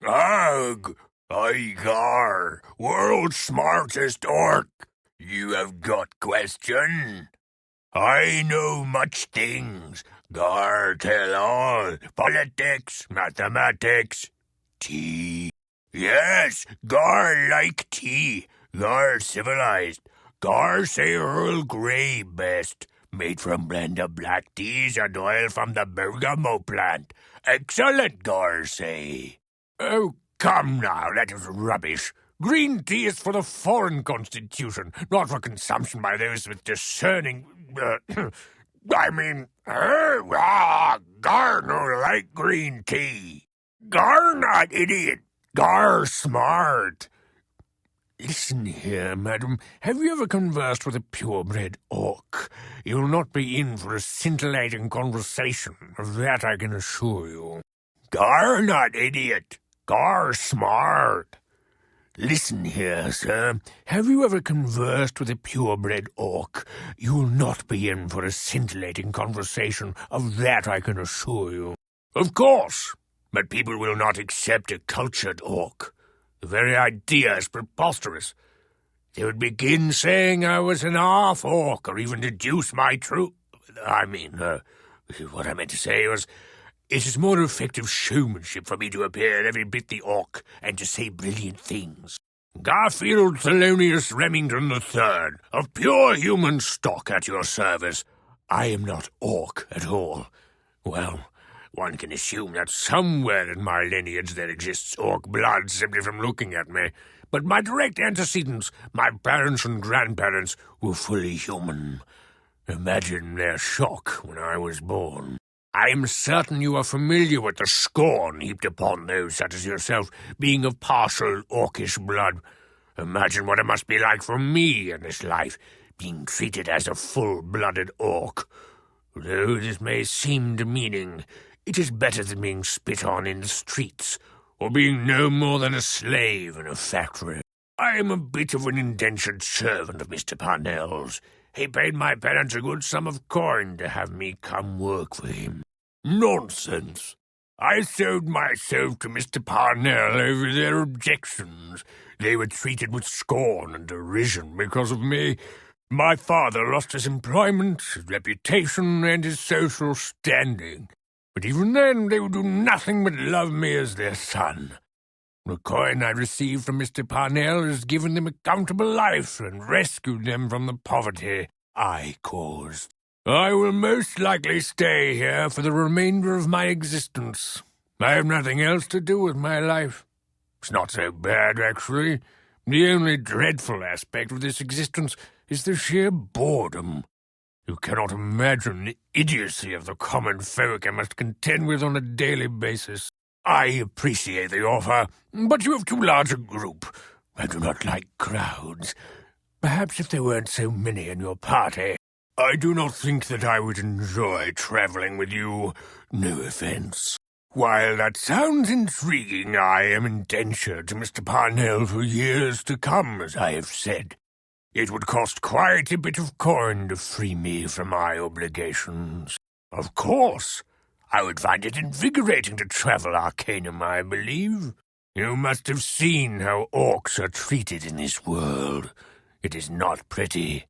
Ugh! I GAR, world's smartest orc. You have got question? I know much things. GAR tell all. Politics, mathematics, tea. Yes, GAR like tea. GAR civilized. GAR say Earl Grey best. Made from blend of black teas and oil from the bergamot plant. Excellent, GAR say. Oh, come now, that is rubbish. Green tea is for the foreign constitution, not for consumption by those with discerning... GAR no like green tea. GAR not idiot. GAR smart. Listen here, madam. Have you ever conversed with a purebred orc? You'll not be in for a scintillating conversation, of that I can assure you. GAR not idiot. GAR smart. Listen here, sir. Have you ever conversed with a purebred orc? You'll not be in for a scintillating conversation, of that I can assure you. Of course, but people will not accept a cultured orc. The very idea is preposterous. They would begin saying I was an half-orc, or even deduce my true... what I meant to say was... It is more effective showmanship for me to appear every bit the orc and to say brilliant things. Garfield Thelonius Remington III, of pure human stock at your service. I am not orc at all. Well, one can assume that somewhere in my lineage there exists orc blood simply from looking at me. But my direct antecedents, my parents and grandparents, were fully human. Imagine their shock when I was born. I am certain you are familiar with the scorn heaped upon those such as yourself, being of partial orcish blood. Imagine what it must be like for me in this life, being treated as a full-blooded orc. Though this may seem demeaning, it is better than being spit on in the streets, or being no more than a slave in a factory. I am a bit of an indentured servant of Mr. Parnell's. He paid my parents a good sum of coin to have me come work for him. Nonsense. I sold myself to Mr. Parnell over their objections. They were treated with scorn and derision because of me. My father lost his employment, his reputation, and his social standing. But even then they would do nothing but love me as their son. The coin I received from Mr. Parnell has given them a comfortable life and rescued them from the poverty I caused. I will most likely stay here for the remainder of my existence. I have nothing else to do with my life. It's not so bad, actually. The only dreadful aspect of this existence is the sheer boredom. You cannot imagine the idiocy of the common folk I must contend with on a daily basis. I appreciate the offer, but you have too large a group. I do not like crowds. Perhaps if there weren't so many in your party, I do not think that I would enjoy traveling with you. No offense. While that sounds intriguing, I am indentured to Mr. Parnell for years to come, as I have said. It would cost quite a bit of coin to free me from my obligations. Of course. I would find it invigorating to travel Arcanum, I believe. You must have seen how orcs are treated in this world. It is not pretty.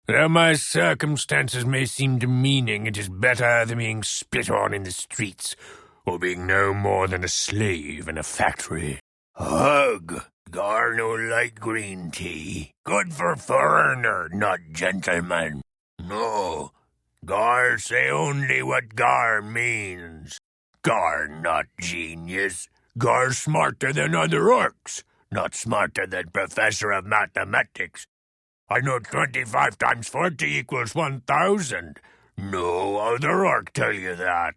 Though my circumstances may seem demeaning, it is better than being spit on in the streets, or being no more than a slave in a factory. Ugh! GAR no like green tea. Good for foreigner, not gentleman. No. GAR say only what GAR means. GAR not genius. GAR smarter than other orcs, not smarter than professor of mathematics. I know 25 times 40 equals 1,000. No other orc tell you that.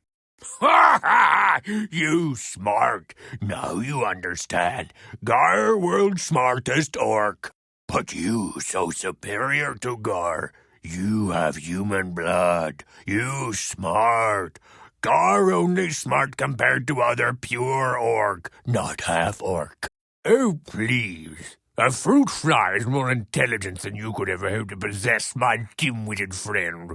Ha ha! You smart. Now you understand. GAR world's smartest orc. But you so superior to GAR. You have human blood. You smart. GAR only smart compared to other pure orc, not half-orc. Oh, please. A fruit fly is more intelligent than you could ever hope to possess, my dim-witted friend.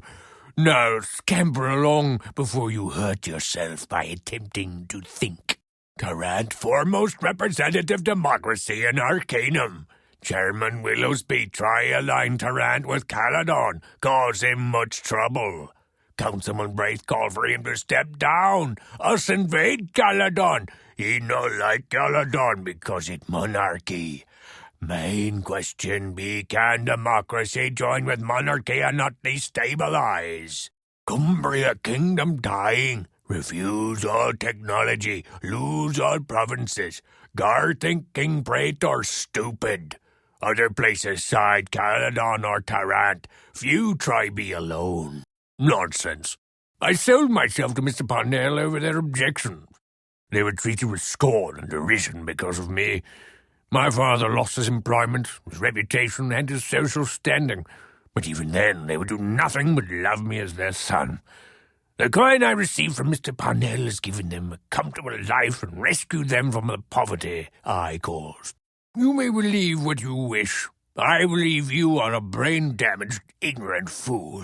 Now scamper along before you hurt yourself by attempting to think. Tarrant, foremost representative democracy in Arcanum. Chairman Willowsby try-align Tarrant with Caledon, cause him much trouble. Councilman Braith call for him to step down. Us invade Caledon. He no like Caledon because it monarchy. Main question be, can democracy join with monarchy and not destabilize? Cumbria kingdom dying. Refuse all technology. Lose all provinces. GAR think King Praetor stupid. Other places side Caledon or Tarrant. Few try be alone. Nonsense. I sold myself to Mr. Parnell over their objections. They were treated with scorn and derision because of me. My father lost his employment, his reputation, and his social standing. But even then, they would do nothing but love me as their son. The coin I received from Mr. Parnell has given them a comfortable life and rescued them from the poverty I caused. You may believe what you wish. I believe you are a brain-damaged, ignorant fool.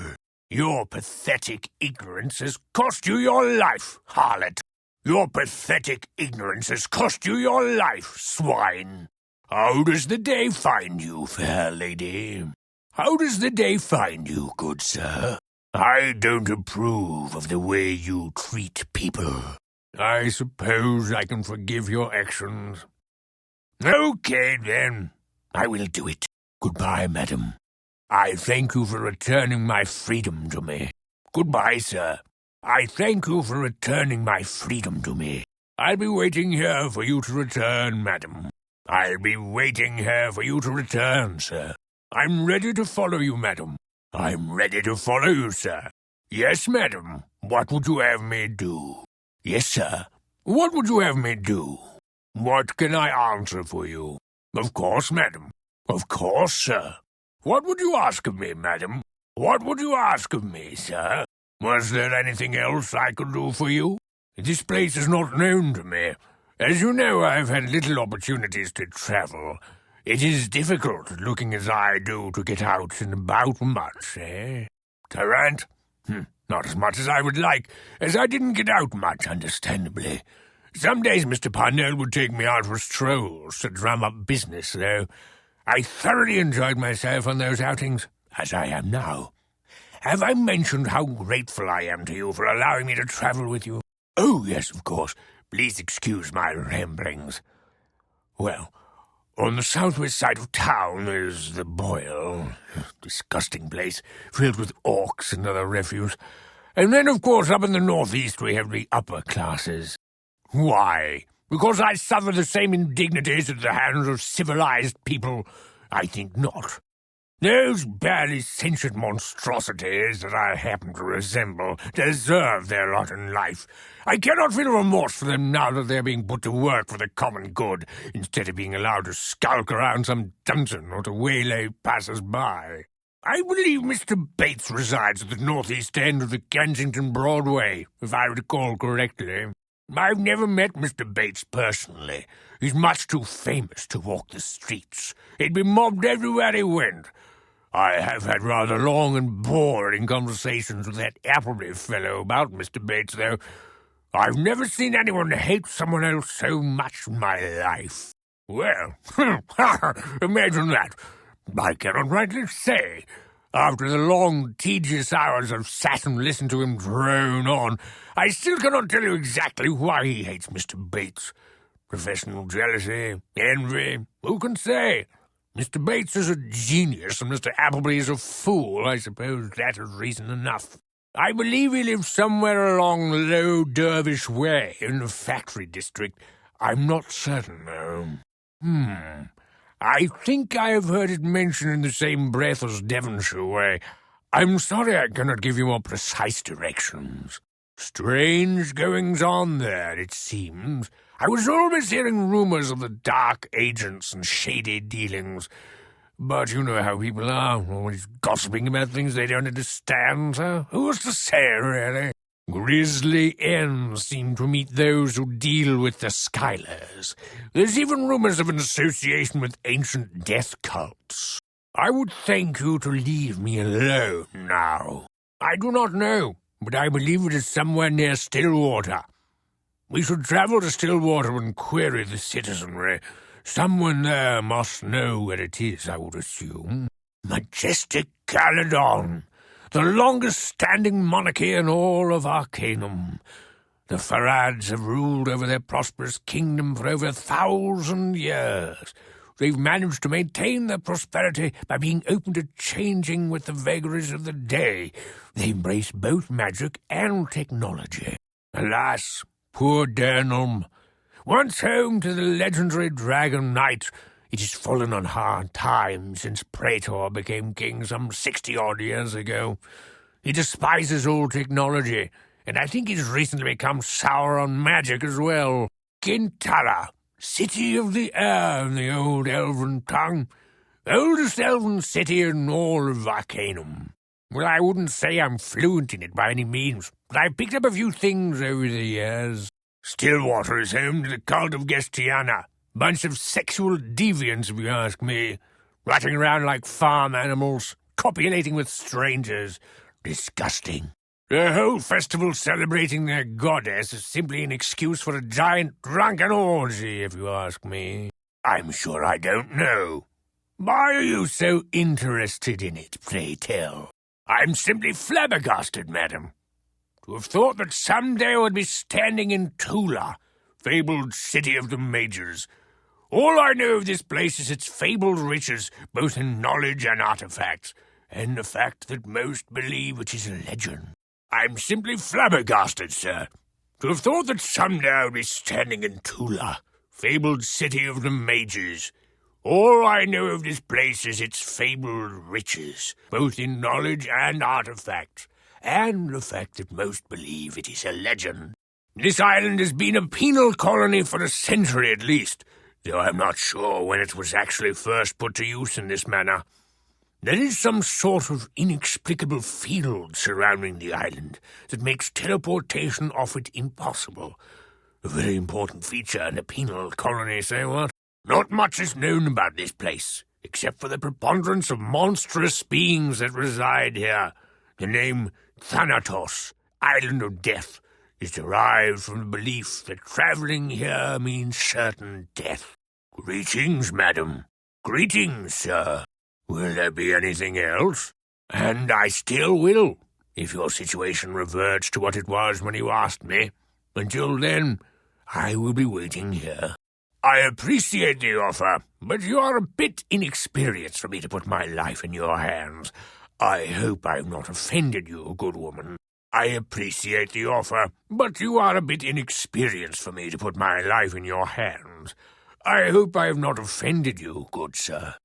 Your pathetic ignorance has cost you your life, harlot. Your pathetic ignorance has cost you your life, swine. How does the day find you, fair lady? How does the day find you, good sir? I don't approve of the way you treat people. I suppose I can forgive your actions. Okay, then. I will do it. Goodbye, madam. I thank you for returning my freedom to me. Goodbye, sir. I thank you for returning my freedom to me. I'll be waiting here for you to return, madam. I'll be waiting here for you to return, sir. I'm ready to follow you, madam. I'm ready to follow you, sir. Yes, madam. What would you have me do? Yes, sir. What would you have me do? What can I answer for you? Of course, madam. Of course, sir. What would you ask of me, madam? What would you ask of me, sir? Was there anything else I could do for you? This place is not known to me. As you know, I've had little opportunities to travel. It is difficult, looking as I do, to get out and about much, eh? Tarrant? Not as much as I would like, as I didn't get out much, understandably. Some days Mr. Parnell would take me out for strolls to drum up business, though. I thoroughly enjoyed myself on those outings, as I am now. Have I mentioned how grateful I am to you for allowing me to travel with you? Oh, yes, of course. Please excuse my ramblings. Well, on the southwest side of town there's the Boil, disgusting place, filled with orcs and other refuse. And then, of course, up in the northeast we have the upper classes. Why? Because I suffer the same indignities at the hands of civilized people? I think not. Those barely sentient monstrosities that I happen to resemble deserve their lot in life. I cannot feel remorse for them now that they're being put to work for the common good, instead of being allowed to skulk around some dungeon or to waylay passers-by. I believe Mr. Bates resides at the northeast end of the Kensington Broadway, if I recall correctly. I've never met Mr. Bates personally. He's much too famous to walk the streets. He'd be mobbed everywhere he went. I have had rather long and boring conversations with that Appleby fellow about Mr. Bates, though. I've never seen anyone hate someone else so much in my life. Well, imagine that. I cannot rightly say. After the long, tedious hours I've sat and listened to him drone on, I still cannot tell you exactly why he hates Mr. Bates. Professional jealousy, envy, who can say? Mr. Bates is a genius, and Mr. Appleby is a fool. I suppose that is reason enough. I believe he lives somewhere along Low Dervish Way, in the factory district. I'm not certain, though. I think I have heard it mentioned in the same breath as Devonshire Way. I'm sorry I cannot give you more precise directions. Strange goings-on there, it seems. I was always hearing rumors of the dark agents and shady dealings. But you know how people are, always gossiping about things they don't understand, sir. Who's to say, really? Grisly ends seem to meet those who deal with the Skylers. There's even rumors of an association with ancient death cults. I would thank you to leave me alone now. I do not know, but I believe it is somewhere near Stillwater. We should travel to Stillwater and query the citizenry. Someone there must know where it is, I would assume. Majestic Caledon, the longest-standing monarchy in all of Arcanum. The Farads have ruled over their prosperous kingdom for over 1,000 years. They've managed to maintain their prosperity by being open to changing with the vagaries of the day. They embrace both magic and technology. Alas, poor Dernelm, once home to the legendary Dragon Knight, it has fallen on hard times since Praetor became king some 60-odd years ago. He despises all technology, and I think he's recently become sour on magic as well. Kintala, city of the air in the old elven tongue. Oldest elven city in all of Arcanum. Well, I wouldn't say I'm fluent in it by any means, but I've picked up a few things over the years. Stillwater is home to the cult of Gestiana. Bunch of sexual deviants, if you ask me. Rotting around like farm animals, copulating with strangers. Disgusting. The whole festival celebrating their goddess is simply an excuse for a giant drunken orgy, if you ask me. I'm sure I don't know. Why are you so interested in it, pray tell? I'm simply flabbergasted, madam. To have thought that someday I would be standing in Tula, fabled city of the Majors. All I know of this place is its fabled riches, both in knowledge and artifacts, and the fact that most believe it is a legend. I'm simply flabbergasted, sir. To have thought that someday I would be standing in Tula, fabled city of the Majors. All I know of this place is its fabled riches, both in knowledge and artifacts, and the fact that most believe it is a legend. This island has been a penal colony for a century at least, though I'm not sure when it was actually first put to use in this manner. There is some sort of inexplicable field surrounding the island that makes teleportation off it impossible. A very important feature in a penal colony, say what? Not much is known about this place, except for the preponderance of monstrous beings that reside here. The name Thanatos, Island of Death, is derived from the belief that traveling here means certain death. Greetings, madam. Greetings, sir. Will there be anything else? And I still will, if your situation reverts to what it was when you asked me. Until then, I will be waiting here. I appreciate the offer, but you are a bit inexperienced for me to put my life in your hands. I hope I've not offended you, good woman. I appreciate the offer, but you are a bit inexperienced for me to put my life in your hands. I hope I have not offended you, good sir.